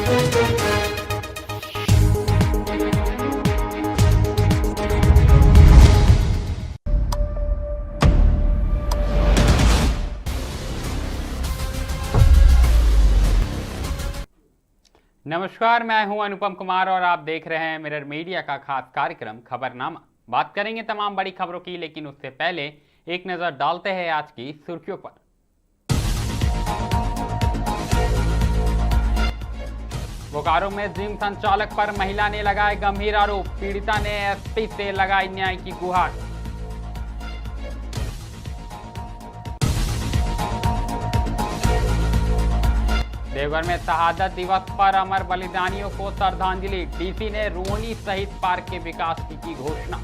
नमस्कार, मैं हूं अनुपम कुमार और आप देख रहे हैं मिरर मीडिया का खास कार्यक्रम खबरनामा। बात करेंगे तमाम बड़ी खबरों की, लेकिन उससे पहले एक नजर डालते हैं आज की सुर्खियों पर। बोकारो में जिम संचालक पर महिला ने लगाए गंभीर आरोप, पीड़िता ने एसपी से लगाई न्याय की गुहार। देवघर में शहादत दिवस पर अमर बलिदानियों को श्रद्धांजलि, डीसी ने रोहनी सहित पार्क के विकास की घोषणा।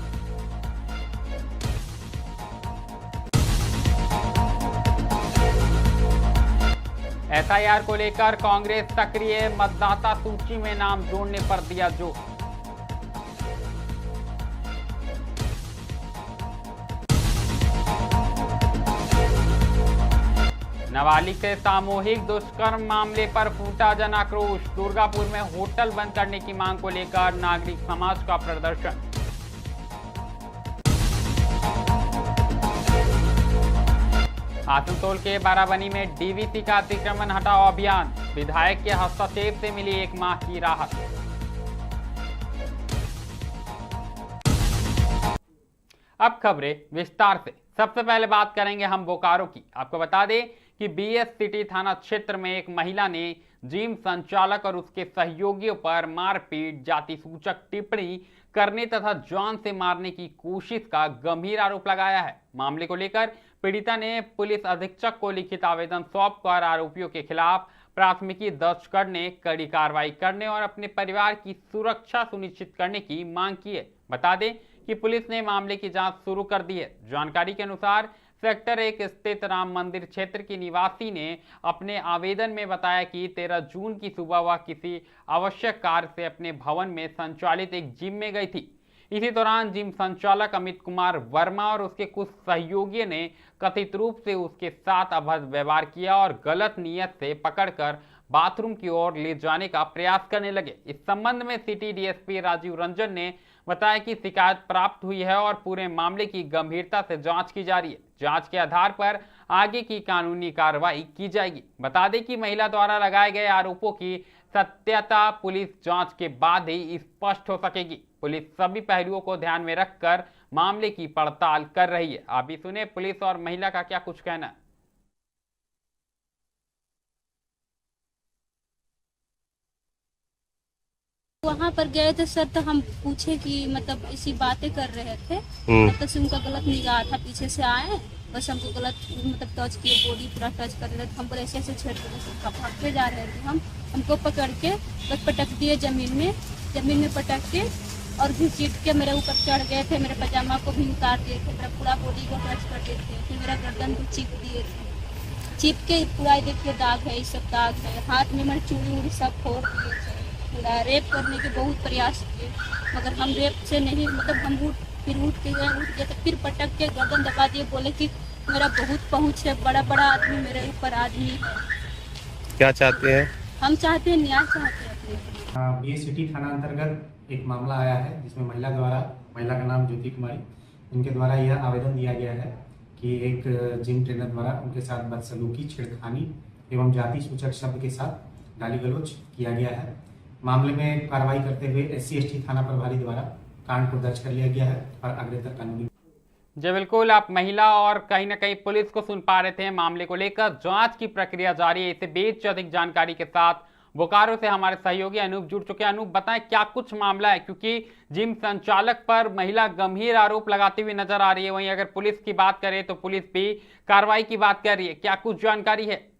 एसआईआर को लेकर कांग्रेस सक्रिय, मतदाता सूची में नाम जोड़ने पर दिया जोर। नाबालिग से सामूहिक दुष्कर्म मामले पर फूटा जन आक्रोश, दुर्गापुर में होटल बंद करने की मांग को लेकर नागरिक समाज का प्रदर्शन। आसनसोल के बाराबनी में डीवीसी का अतिक्रमण हटाओ अभियान, विधायक के हस्तक्षेप से मिली 1 माह की राहत। अब खबरें विस्तार से। सबसे पहले बात करेंगे हम बोकारो की। आपको बता दें कि बीएस सिटी थाना क्षेत्र में एक महिला ने जिम संचालक और उसके सहयोगियों पर मारपीट, जाति सूचक टिप्पणी करने तथा जान से मारने की कोशिश का गंभीर आरोप लगाया है। मामले को लेकर पीड़िता ने पुलिस अधीक्षक को लिखित आवेदन सौंपकर आरोपियों के खिलाफ प्राथमिकी दर्ज करने, कड़ी कार्रवाई करने और अपने परिवार की सुरक्षा सुनिश्चित करने की मांग की है। बता दें कि पुलिस ने मामले की जांच शुरू कर दी है। जानकारी के अनुसार सेक्टर 1 स्थित राम मंदिर क्षेत्र की निवासी ने अपने आवेदन में बताया कि 13 जून की सुबह वह किसी आवश्यक कार्य से अपने भवन में संचालित एक जिम में गई थी। इसी दौरान जिम संचालक अमित कुमार वर्मा और उसके कुछ सहयोगियों ने कथित रूप से उसके साथ अभद्र व्यवहार किया और गलत नियत से पकड़कर बाथरूम की ओर ले जाने का प्रयास करने लगे। इस संबंध में सिटी डीएसपी राजीव रंजन ने बताया कि शिकायत प्राप्त हुई है और पूरे मामले की गंभीरता से जांच की जा रही है। जांच के आधार पर आगे की कानूनी कार्रवाई की जाएगी। बता दें कि महिला द्वारा लगाए गए आरोपों की सत्यता पुलिस जांच के बाद ही स्पष्ट हो सकेगी। पुलिस सभी पहलुओं को ध्यान में रखकर मामले की पड़ताल कर रही है। आप भी सुने पुलिस और महिला का क्या कुछ कहना है। वहाँ पर गए थे सर, तो हम पूछे कि मतलब ऐसी बातें कर रहे थे, मतलब से उनका गलत निगाह था, पीछे से आए बस हमको गलत मतलब टच किए, बॉडी पूरा टच कर रहे थे, हम बोले ऐसे ऐसे छेड़ भागते जा रहे थे। हमको पकड़ के बस पटक दिए जमीन में पटक के और भी चीट के मेरे ऊपर चढ़ गए थे। मेरे पजामा को भी उतार दिए थे, मेरा पूरा बॉडी को टच कर दिए थे, फिर मेरा गर्दन भी चिप दिए थे, चिप के पूरा देखिए दाग है, ये सब दाग है। हाथ में मेरे चूड़ी उड़ी सब फोड़ दिए थे। पूरा रेप करने के बहुत प्रयास किए, मगर हम रेप से नहीं, मतलब हम उठ के तो फिर पटक के गर्दन दबा दिए। बोले कि मेरा बहुत पहुंच है, बड़ा बड़ा आदमी मेरे ऊपर आदमी है। क्या चाहते हैं? हम चाहते हैं न्याय चाहते हैं। बीएस सिटी थाना अंतर्गत एक मामला आया है जिसमें महिला का नाम ज्योति कुमारी, उनके द्वारा यह आवेदन दिया गया है कि एक जिम ट्रेनर द्वारा उनके साथ बदसलूकी, छेड़खानी एवं जाति सूचक शब्द के साथ गाली गलौज किया गया है। मामले में कार्रवाई करते हुए SC/ST थाना प्रभारी द्वारा कांड को दर्ज कर लिया गया है और अग्रेतर कानूनी। जी बिल्कुल, आप महिला और कहीं ना कहीं पुलिस को सुन पा रहे थे। मामले को लेकर जांच की प्रक्रिया जारी है। इसे बीच अधिक जानकारी के साथ बोकारो से हमारे सहयोगी अनूप जुड़ चुके हैं। अनूप, बताएं क्या कुछ मामला है, क्योंकि जिम संचालक पर महिला गंभीर आरोप लगाती हुई नजर आ रही है। वहीं अगर पुलिस की बात करें तो पुलिस भी कार्रवाई की बात कर रही है। क्या कुछ जानकारी है?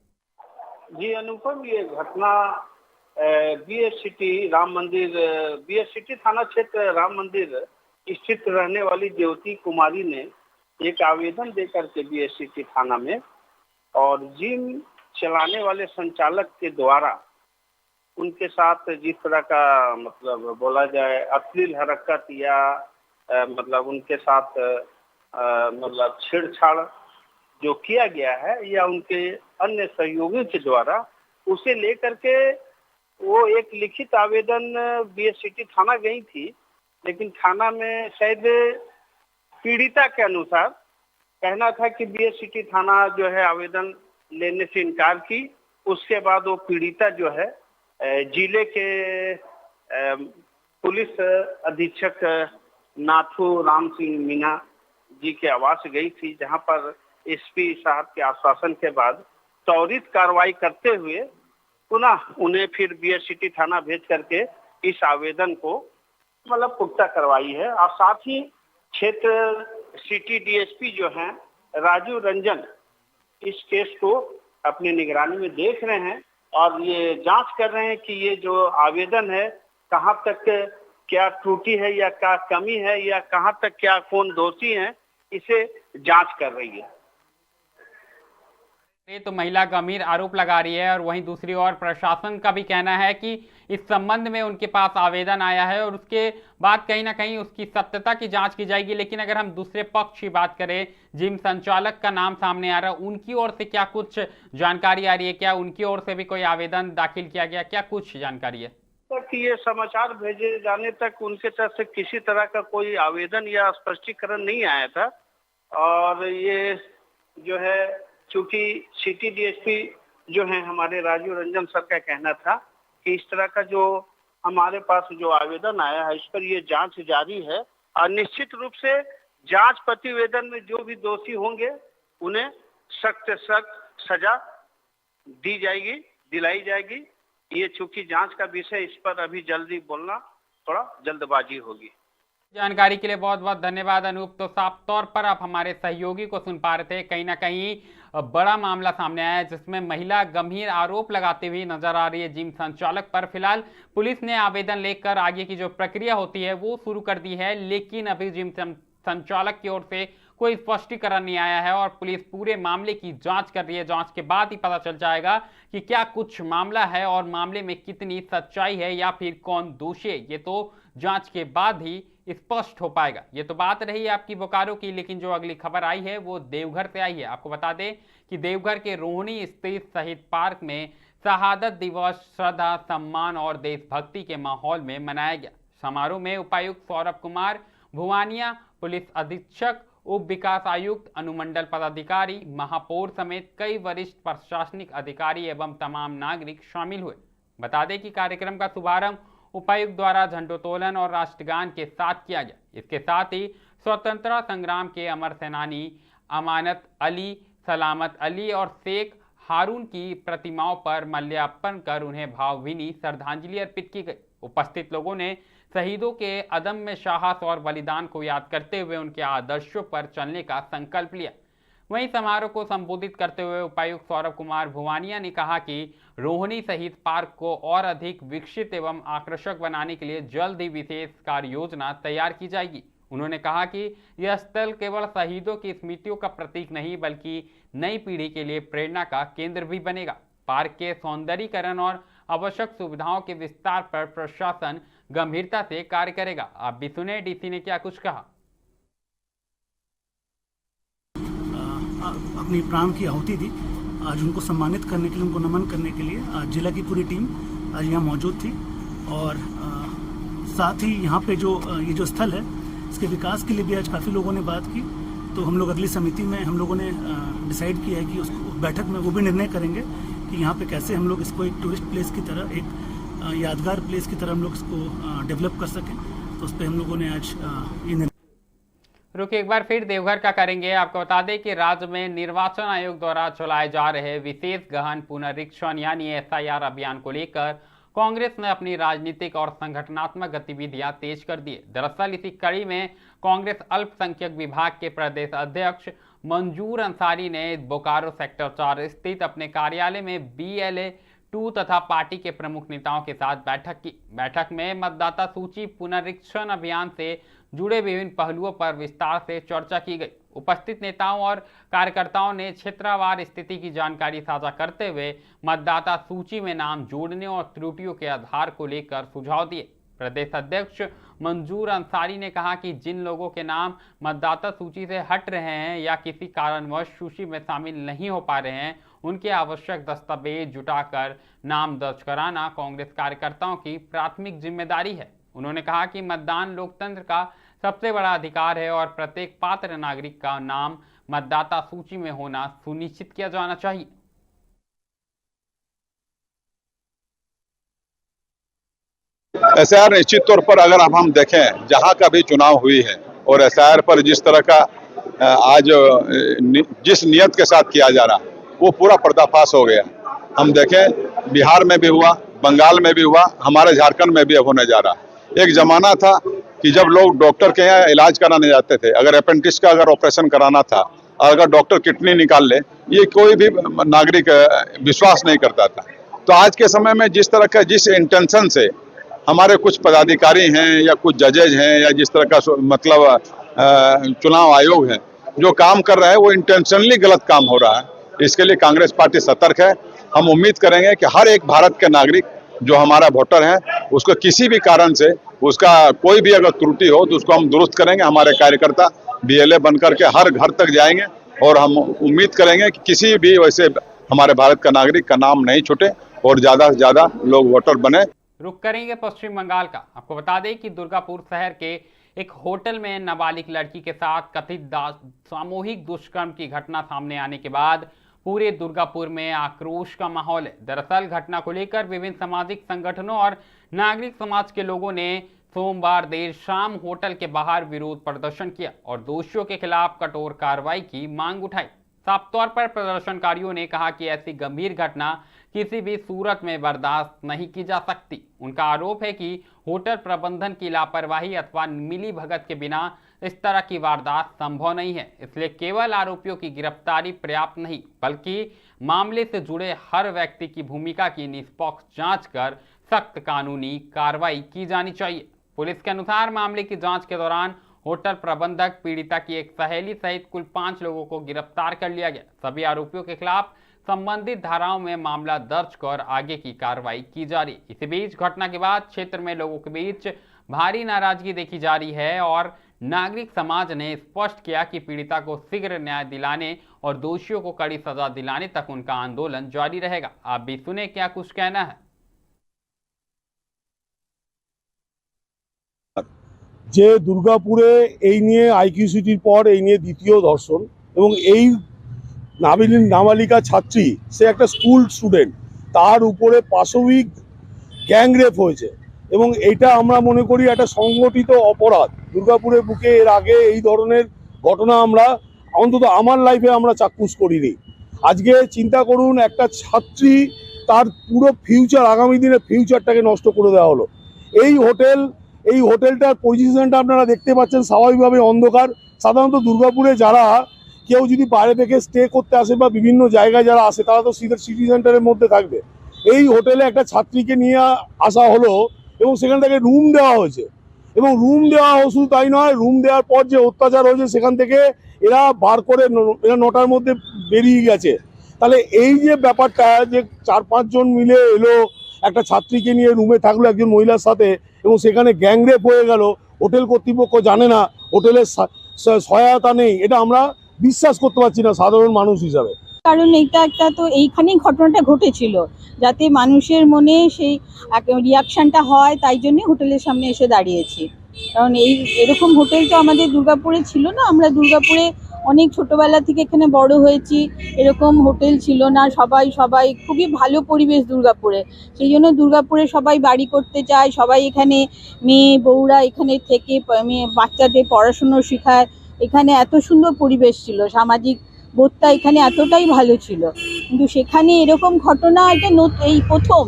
जी अनुपम, ये घटना बीएस सिटी थाना क्षेत्र राम मंदिर स्थित रहने वाली ज्योति कुमारी ने एक आवेदन देकर के बीएस सिटी थाना में और जिम चलाने वाले संचालक के द्वारा उनके साथ जिस तरह का मतलब बोला जाए अश्लील हरकत या मतलब उनके साथ मतलब छेड़छाड़ जो किया गया है या उनके अन्य सहयोगियों के द्वारा उसे लेकर के वो एक लिखित आवेदन बीएस सिटी थाना गई थी, लेकिन थाना में शायद पीड़िता के अनुसार कहना था कि बीएस सिटी थाना जो है आवेदन लेने से इनकार की। उसके बाद वो पीड़िता जो है जिले के पुलिस अधीक्षक नाथू राम सिंह मीना जी के आवास गई थी, जहां पर एसपी साहब के आश्वासन के बाद त्वरित कार्रवाई करते हुए पुनः उन्हें फिर बीएस सिटी थाना भेज करके इस आवेदन को मतलब पुख्ता करवाई है। और साथ ही क्षेत्र सिटी डीएसपी जो हैं राजू रंजन इस केस को अपनी निगरानी में देख रहे हैं और ये जांच कर रहे हैं कि ये जो आवेदन है कहां तक क्या त्रुटि है या क्या कमी है या कहां तक क्या कौन दोषी है, इसे जांच कर रही है। ये तो महिला गंभीर आरोप लगा रही है और वहीं दूसरी ओर प्रशासन का भी कहना है कि इस संबंध में उनके पास आवेदन आया है और उसके बाद कहीं ना कहीं उसकी सत्यता की जांच की जाएगी। लेकिन अगर हम दूसरे पक्ष की बात करें, जिम संचालक का नाम सामने आ रहा है, उनकी ओर से क्या कुछ जानकारी आ रही है? क्या उनकी ओर से भी कोई आवेदन दाखिल किया गया? क्या कुछ जानकारी है? तक ये समाचार भेजे जाने तक उनके तरफ से किसी तरह का कोई आवेदन या स्पष्टीकरण नहीं आया था। और ये जो है चूंकि सिटी डीएसपी जो है हमारे राजू रंजन सर का कहना था कि इस तरह का जो हमारे पास जो आवेदन आया है इस पर ये जांच जारी है और निश्चित रूप से जांच प्रतिवेदन में जो भी दोषी होंगे उन्हें सख्त से सख्त सजा दी जाएगी, दिलाई जाएगी। ये चूंकि जांच का विषय, इस पर अभी जल्दी बोलना थोड़ा जल्दबाजी होगी। जानकारी के लिए बहुत बहुत धन्यवाद अनूप। तो साफ तौर पर आप हमारे सहयोगी को सुन पा रहे थे। कहीं ना कहीं बड़ा मामला सामने आया है जिसमें महिला गंभीर आरोप लगाते हुए नजर आ रही है जिम संचालक पर। फिलहाल पुलिस ने आवेदन लेकर आगे की जो प्रक्रिया होती है वो शुरू कर दी है, लेकिन अभी जिम संचालक की ओर से कोई स्पष्टीकरण नहीं आया है और पुलिस पूरे मामले की जांच कर रही है। जांच के बाद ही पता चल जाएगा कि क्या कुछ मामला है और मामले में कितनी सच्चाई है या फिर कौन दोषी है। ये तो जांच के बाद ही स्पष्ट हो पाएगा। ये तो बात रही आपकी बोकारो की, लेकिन जो अगली खबर आई है वो देवघर से आई है। आपको बता दें कि देवघर के रोहिणी स्थित शहीद पार्क में शहादत दिवस श्रद्धा, सम्मान और देशभक्ति के माहौल में मनाया गया। समारोह में उपायुक्त सौरभ कुमार भुवानिया, पुलिस अधीक्षक, उप विकास आयुक्त, अनुमंडल पदाधिकारी, महापौर समेत कई वरिष्ठ प्रशासनिक अधिकारी एवं तमाम नागरिक शामिल हुए। बता दें कि कार्यक्रम का शुभारंभ उपायुक्त द्वारा झंडोत्तोलन और राष्ट्रगान के साथ किया गया। इसके साथ ही स्वतंत्रता संग्राम के अमर सेनानी अमानत अली, सलामत अली और शेख हारून की प्रतिमाओं पर माल्यार्पण कर उन्हें भावभीनी श्रद्धांजलि अर्पित की गई। उपस्थित लोगों ने शहीदों के अदम्य साहस और बलिदान को याद करते हुए उनके आदर्शों पर चलने का संकल्प लिया। वहीं समारोह को संबोधित करते हुए उपायुक्त सौरभ कुमार भुवानिया ने कहा कि रोहिणी शहीद पार्क को और अधिक विकसित एवं आकर्षक बनाने के लिए जल्द ही विशेष कार्य योजना तैयार की जाएगी। उन्होंने कहा कि यह स्थल केवल शहीदों की स्मृतियों का प्रतीक नहीं बल्कि नई पीढ़ी के लिए प्रेरणा का केंद्र भी बनेगा। पार्क के सौंदर्यीकरण और आवश्यक सुविधाओं के विस्तार पर प्रशासन गंभीरता से कार्य करेगा। आप भी सुने डीसी ने क्या कुछ कहा। अपनी प्राण की आहुति दी। आज उनको सम्मानित करने के लिए, उनको नमन करने के लिए आज जिला की पूरी टीम आज यहाँ मौजूद थी और साथ ही यहाँ पे जो ये जो स्थल है इसके विकास के लिए भी आज काफ़ी लोगों ने बात की। तो हम लोग अगली समिति में हम लोगों ने डिसाइड किया है कि उस बैठक में वो भी निर्णय करेंगे कि यहाँ पे कैसे हम लोग इसको एक टूरिस्ट प्लेस की तरह, एक यादगार प्लेस की तरह हम लोग इसको डेवलप कर सकें। तो उस पर हम लोगों ने आज ये रुकिए एक बार फिर देवघर का करेंगे। आपको बता दें कि राज्य में निर्वाचन आयोग द्वारा चलाए जा रहे विशेष गहन पुनरीक्षण यानी SIR अभियान को लेकर कांग्रेस ने अपनी राजनीतिक और संगठनात्मक गतिविधियां तेज कर दी। दरअसल इसी कड़ी में कांग्रेस अल्पसंख्यक विभाग के प्रदेश अध्यक्ष मंजूर अंसारी ने बोकारो सेक्टर 4 स्थित अपने कार्यालय में BLA 2 तथा पार्टी के प्रमुख नेताओं के साथ बैठक की। बैठक में मतदाता सूची पुनरीक्षण अभियान से जुड़े विभिन्न पहलुओं पर विस्तार से चर्चा की गई। उपस्थित नेताओं और कार्यकर्ताओं ने क्षेत्रवार स्थिति की जानकारी साझा करते हुए मतदाता सूची में नाम जोड़ने और त्रुटियों के आधार को लेकर सुझाव दिए। प्रदेश अध्यक्ष मंजूर अंसारी ने कहा कि जिन लोगों के नाम मतदाता सूची से हट रहे हैं या किसी कारणवश सूची में शामिल नहीं हो पा रहे हैं, उनके आवश्यक दस्तावेज जुटाकर नाम दर्ज कराना कांग्रेस कार्यकर्ताओं की प्राथमिक जिम्मेदारी है। उन्होंने कहा कि मतदान लोकतंत्र का सबसे बड़ा अधिकार है और प्रत्येक पात्र नागरिक का नाम मतदाता सूची में होना सुनिश्चित किया जाना चाहिए। एसआईआर निश्चित तौर पर अगर हम देखें जहां का भी चुनाव हुई है और एसआईआर पर जिस तरह का आज जिस नियत के साथ किया जा रहा वो पूरा पर्दाफाश हो गया। हम देखें बिहार में भी हुआ, बंगाल में भी हुआ, हमारे झारखंड में भी अब होने जा रहा। एक जमाना था कि जब लोग डॉक्टर के यहाँ इलाज कराने जाते थे, अगर अपेंडिक्स का अगर ऑपरेशन कराना था, अगर डॉक्टर किडनी निकाल ले, ये कोई भी नागरिक विश्वास नहीं करता था। तो आज के समय में जिस तरह का जिस इंटेंशन से हमारे कुछ पदाधिकारी हैं या कुछ जजेज हैं या जिस तरह का मतलब चुनाव आयोग है जो काम कर रहा है वो इंटेंशनली गलत काम हो रहा है। इसके लिए कांग्रेस पार्टी सतर्क है। हम उम्मीद करेंगे कि हर एक भारत के नागरिक जो हमारा वोटर है उसको किसी भी कारण से उसका कोई भी अगर त्रुटि हो तो उसको हम दुरुस्त करेंगे। हमारे कार्यकर्ता BLA बन करके हर घर तक जाएंगे और हम उम्मीद करेंगे कि किसी भी वैसे हमारे भारत का नागरिक का नाम नहीं छूटे और ज्यादा से ज्यादा लोग वोटर बने। रुक करेंगे पश्चिम बंगाल का। आपको बता दें कि दुर्गापुर शहर के एक होटल में नाबालिग लड़की के साथ कथित सामूहिक दुष्कर्म की घटना सामने आने के बाद पूरे दुर्गापुर में आक्रोश का माहौल है। दरअसल घटना को लेकर विभिन्न सामाजिक संगठनों और नागरिक समाज के लोगों ने सोमवार देर शाम होटल के बाहर विरोध प्रदर्शन किया और दोषियों के खिलाफ कठोर कार्रवाई की मांग उठाई। साफ तौर पर प्रदर्शनकारियों ने कहा कि ऐसी गंभीर घटना किसी भी सूरत में बर्दाश्त नहीं की जा सकती। उनका आरोप है कि होटल प्रबंधन की लापरवाही अथवा मिली भगत के बिना इस तरह की वारदात संभव नहीं है। इसलिए केवल आरोपियों की गिरफ्तारी पर्याप्त नहीं बल्कि मामले से जुड़े हर व्यक्ति की भूमिका की निष्पक्ष जांच कर सख्त कानूनी कार्रवाई की जानी चाहिए। पुलिस के अनुसार मामले की जांच के दौरान होटल प्रबंधक, पीड़िता की एक सहेली सहित कुल 5 लोगों को गिरफ्तार कर लिया गया। सभी आरोपियों के खिलाफ संबंधित धाराओं में मामला दर्ज कर आगे की कार्रवाई की जा रही। इसी बीच घटना के बाद क्षेत्र में लोगों के बीच भारी नाराजगी देखी जा रही है और नागरिक समाज ने स्पष्ट किया कि पीड़िता को शीघ्र न्याय दिलाने और दोषियों को कड़ी सजा दिलाने तक उनका आंदोलन जारी रहेगा। आप भी सुने क्या कुछ कहना है। যে দুর্গাপুরে এই নিয়ে আইকিউসিটির পর এই নিয়ে দ্বিতীয় ধর্ষণ এবং এই নাবালিকা ছাত্রী সে একটা স্কুল স্টুডেন্ট, তার উপরে পাশবিক গ্যাংরেপ হয়েছে এবং এটা আমরা মনে করি একটা সংগঠিত অপরাধ। দুর্গাপুরের বুকে এর আগে এই ধরনের ঘটনা আমরা অন্তত আমার লাইফে আমরা চাক্ষুষ করিনি। আজকে চিন্তা করুন, একটা ছাত্রী তার পুরো ফিউচার, আগামী দিনের ফিউচারটাকে নষ্ট করে দেওয়া হলো। এই হোটেলটার পজিশনটা আপনারা দেখতে পাচ্ছেন, স্বাভাবিকভাবে অন্ধকার। সাধারণত দুর্গাপুরে যারা কেউ যদি বাইরে থেকে স্টে করতে আসে বা বিভিন্ন জায়গায় যারা আসে তারা তো সিটি সেন্টারের মধ্যে থাকবে। এই হোটেলে একটা ছাত্রীকে নিয়ে আসা হলো এবং সেখান থেকে রুম দেওয়া হয়েছে এবং রুম দেওয়া শুধু তাই নয়, রুম দেওয়ার পর যে অত্যাচার হয়েছে সেখান থেকে এরা বার করে এরা 9টার মধ্যে বেরিয়ে গেছে। তাহলে এই যে ব্যাপারটা যে 4-5 জন মিলে এলো একটা ছাত্রীকে নিয়ে রুমে থাকলো একজন মহিলার সাথে এবং সেখানে গ্যাংরেপ হয়ে গেল, হোটেল কর্তৃপক্ষ জানে না, হোটেলের সহায়তা নেই, এটা আমরা বিশ্বাস করতে পারছি না সাধারণ মানুষ হিসাবে। কারণ এটা একটা তো এইখানেই ঘটনাটা ঘটেছিল, যাতে মানুষের মনে সেই রিয়াকশনটা হয়, তাই জন্য হোটেলের সামনে এসে দাঁড়িয়েছি। কারণ এরকম হোটেল তো আমাদের দুর্গাপুরে ছিল না। আমরা দুর্গাপুরে অনেক ছোটবেলা থেকে এখানে বড় হয়েছি, এরকম হোটেল ছিল না। সবাই খুবই ভালো পরিবেশ দুর্গাপুরে, সেই জন্য দুর্গাপুরে সবাই বাড়ি করতে চায়, সবাই এখানে মেয়ে বউরা এখানে থেকে বাচ্চাদের পড়াশুনো শেখায়। এখানে এত সুন্দর পরিবেশ ছিল, সামাজিক বোধটা এখানে এতটাই ভালো ছিল, কিন্তু সেখানে এরকম ঘটনা এটা এই প্রথম।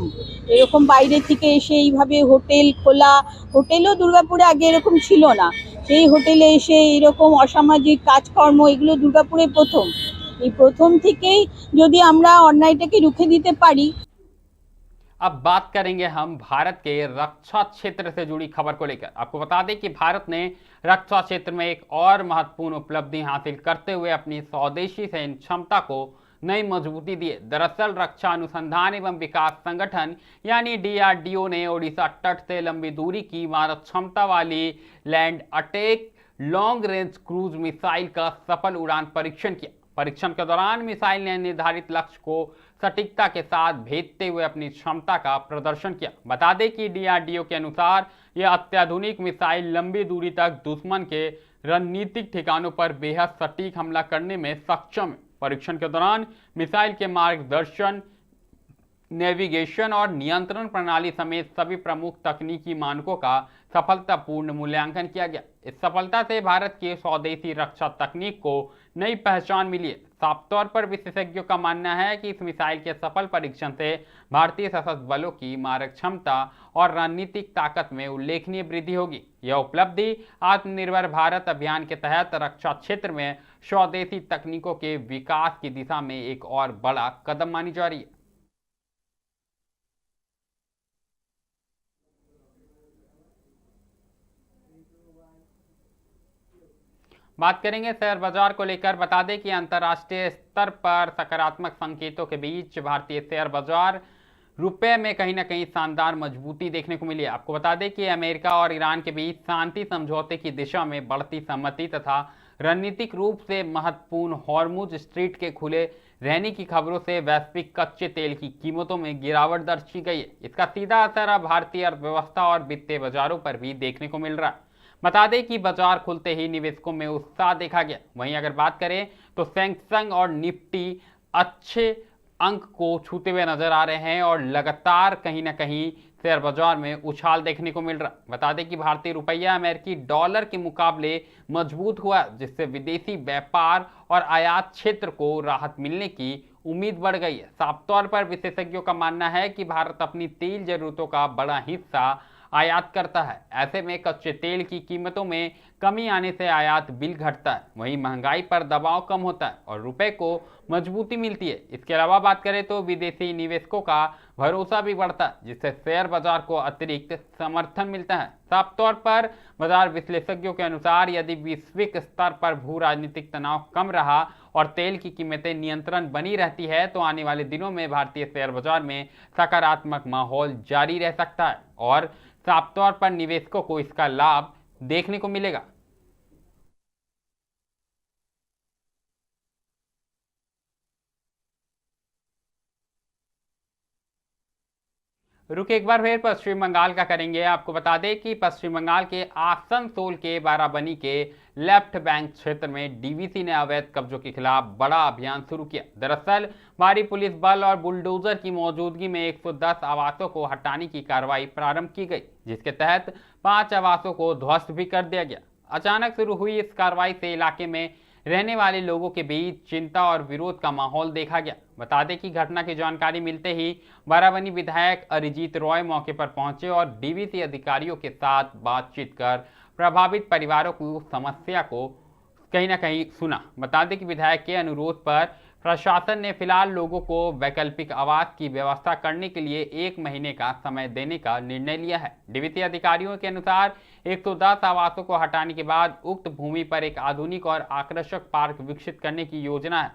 এরকম বাইরে থেকে এসে এইভাবে হোটেল খোলা, হোটেলও দুর্গাপুরে আগে এরকম ছিল না, সেই হোটেলে এসে এরকম অসামাজিক কাজকর্ম, এগুলো দুর্গাপুরে প্রথম। এই প্রথম থেকেই যদি আমরা অন্যায়টাকে রুখে দিতে পারি। अब बात करेंगे हम भारत के रक्षा क्षेत्र से जुड़ी खबर को लेकर। आपको बता दें कि भारत ने रक्षा क्षेत्र में एक और महत्वपूर्ण उपलब्धि हासिल करते हुए अपनी स्वदेशी सैन्य क्षमता को नई मजबूती दी है। दरअसल रक्षा अनुसंधान एवं विकास संगठन यानी DRDO ने ओडिशा तट से लंबी दूरी की मारक क्षमता वाली land attack long range cruise missile का सफल उड़ान परीक्षण किया। परीक्षण के दौरान मिसाइल ने निर्धारित लक्ष्य को सटीकता के साथ भेदते हुए अपनी क्षमता का प्रदर्शन किया। बता दें कि DRDO के अनुसार यह अत्याधुनिक मिसाइल लंबी दूरी तक दुश्मन के रणनीतिक ठिकानों पर बेहद सटीक हमला करने में सक्षम है। परीक्षण के दौरान मिसाइल के मार्गदर्शन, नेविगेशन और नियंत्रण प्रणाली समेत सभी प्रमुख तकनीकी मानकों का सफलतापूर्ण मूल्यांकन किया गया। इस सफलता से भारत की स्वदेशी रक्षा तकनीक को नई पहचान मिली है। साफ तौर पर विशेषज्ञों का मानना है कि इस मिसाइल के सफल परीक्षण से भारतीय सशस्त्र बलों की मारक क्षमता और रणनीतिक ताकत में उल्लेखनीय वृद्धि होगी। यह उपलब्धि आत्मनिर्भर भारत अभियान के तहत रक्षा क्षेत्र में स्वदेशी तकनीकों के विकास की दिशा में एक और बड़ा कदम मानी जा रही है। बात करेंगे शेयर बाजार को लेकर। बता दें कि अंतर्राष्ट्रीय स्तर पर सकारात्मक संकेतों के बीच भारतीय शेयर बाजार रुपए में कहीं ना कहीं शानदार मजबूती देखने को मिली है। आपको बता दें कि अमेरिका और ईरान के बीच शांति समझौते की दिशा में बढ़ती सहमति तथा रणनीतिक रूप से महत्वपूर्ण हॉर्मुज स्ट्रीट के खुले रहने की खबरों से वैश्विक कच्चे तेल की कीमतों में गिरावट दर्ज की गई है। इसका सीधा असर अब भारतीय अर्थव्यवस्था और वित्तीय बाजारों पर भी देखने को मिल रहा है। बता दें कि बाजार खुलते ही निवेशकों में उत्साह देखा गया। वहीं अगर बात करें तो सेंसेक्स और निफ्टी अच्छे अंक को छूते हुए नजर आ रहे हैं और लगातार कहीं ना कहीं शेयर बाजार में उछाल देखने को मिल रहा है। बता दें कि भारतीय रुपया अमेरिकी डॉलर के मुकाबले मजबूत हुआ, जिससे विदेशी व्यापार और आयात क्षेत्र को राहत मिलने की उम्मीद बढ़ गई है। साफ तौर पर विशेषज्ञों का मानना है कि भारत अपनी तेल जरूरतों का बड़ा हिस्सा आयात करता है। ऐसे में कच्चे तेल की कीमतों में कमी आने से आयात बिल घटता है, वहीं महंगाई पर दबाव कम होता है और रुपए को मजबूती मिलती है। इसके अलावा बात करें तो विदेशी निवेशकों का भरोसा भी बढ़ता है, जिससे शेयर बाजार को अतिरिक्त समर्थन मिलता है। साफ तौर पर बाजार विश्लेषज्ञों के अनुसार यदि वैश्विक स्तर पर भू राजनीतिक तनाव कम रहा और तेल की कीमतें नियंत्रण बनी रहती है तो आने वाले दिनों में भारतीय शेयर बाजार में सकारात्मक माहौल जारी रह सकता है और साफ तौर पर निवेशकों को इसका लाभ देखने को मिलेगा। रुक एक बार फिर पश्चिम बंगाल का करेंगे। आपको बता दें कि पश्चिम बंगाल के आसनसोल के बाराबनी के लेफ्ट बैंक क्षेत्र में डीवीसी ने अवैध कब्जों के खिलाफ बड़ा अभियान शुरू किया। दरअसल भारी पुलिस बल और बुलडोजर की मौजूदगी में 110 आवासों को हटाने की कार्रवाई प्रारंभ की गई, जिसके तहत 5 आवासों को ध्वस्त भी कर दिया गया। अचानक शुरू हुई इस कार्रवाई से इलाके में रहने वाले लोगों के बीच चिंता और विरोध का माहौल देखा गया। बता दें कि घटना की जानकारी मिलते ही बाराबनी विधायक अरिजीत रॉय मौके पर पहुंचे और डीवीसी अधिकारियों के साथ बातचीत कर प्रभावित परिवारों की समस्या को कहीं ना कहीं सुना। बता दें कि विधायक के अनुरोध पर प्रशासन ने फिलहाल लोगों को वैकल्पिक आवास की व्यवस्था करने के लिए 1 महीने का समय देने का निर्णय लिया है। डीवीसी अधिकारियों के अनुसार 110 आवासों को हटाने के बाद उक्त भूमि पर एक आधुनिक और आकर्षक पार्क विकसित करने की योजना है।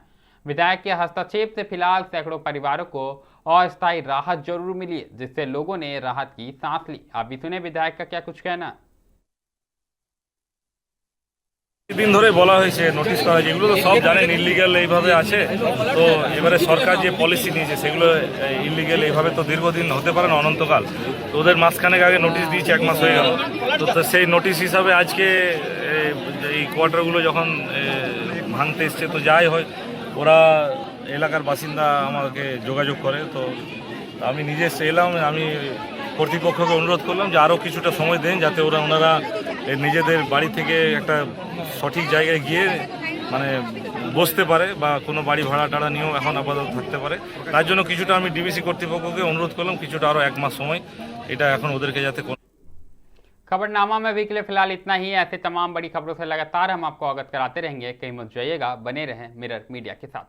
विधायक के हस्तक्षेप से फिलहाल सैकड़ों परिवारों को अस्थायी राहत जरूर मिली है, जिससे लोगों ने राहत की सांस ली। आप भी सुने विधायक का क्या कुछ कहना। দিন ধরে বলা হয়েছে, নোটিশ করা হয়েছে, এগুলো তো সব জানেন ইলিগাল এইভাবে আছে। তো এবারে সরকার যে পলিসি নিয়েছে সেগুলো ইলিগাল এইভাবে তো দীর্ঘদিন হতে পারে না, অনন্তকাল। তো ওদের মাসখানেক আগে নোটিশ দিয়েছে, 1 মাস হয়ে গেল। তো সেই নোটিশ হিসাবে আজকে এই কোয়ার্টারগুলো যখন ভাঙতে এসছে, তো যাই হয় ওরা এলাকার বাসিন্দা আমাকে যোগাযোগ করে। তো আমি নিজে এলাম, আমি কর্তৃপক্ষকে অনুরোধ করলাম যে আরও কিছুটা সময় দেন, যাতে ওনারা নিজেদের বাড়ি থেকে একটা সঠিক জায়গায় গিয়ে মানে বসতে পারে বা কোনো বাড়ি ভাড়া টাড়া নিয়েও এখন আপাতত থাকতে পারে। তার জন্য কিছুটা আমি ডিবিসি কর্তৃপক্ষকে অনুরোধ করলাম কিছুটা আরও 1 মাস সময় এটা এখন ওদেরকে যাতে। खबरनामा में अभी के लिए फिलहाल इतना ही। ऐसे तमाम बड़ी खबरों से लगातार हम आपको अवगत कराते रहेंगे। कहीं मत जाइएगा, बने रहें मिरर मीडिया के साथ।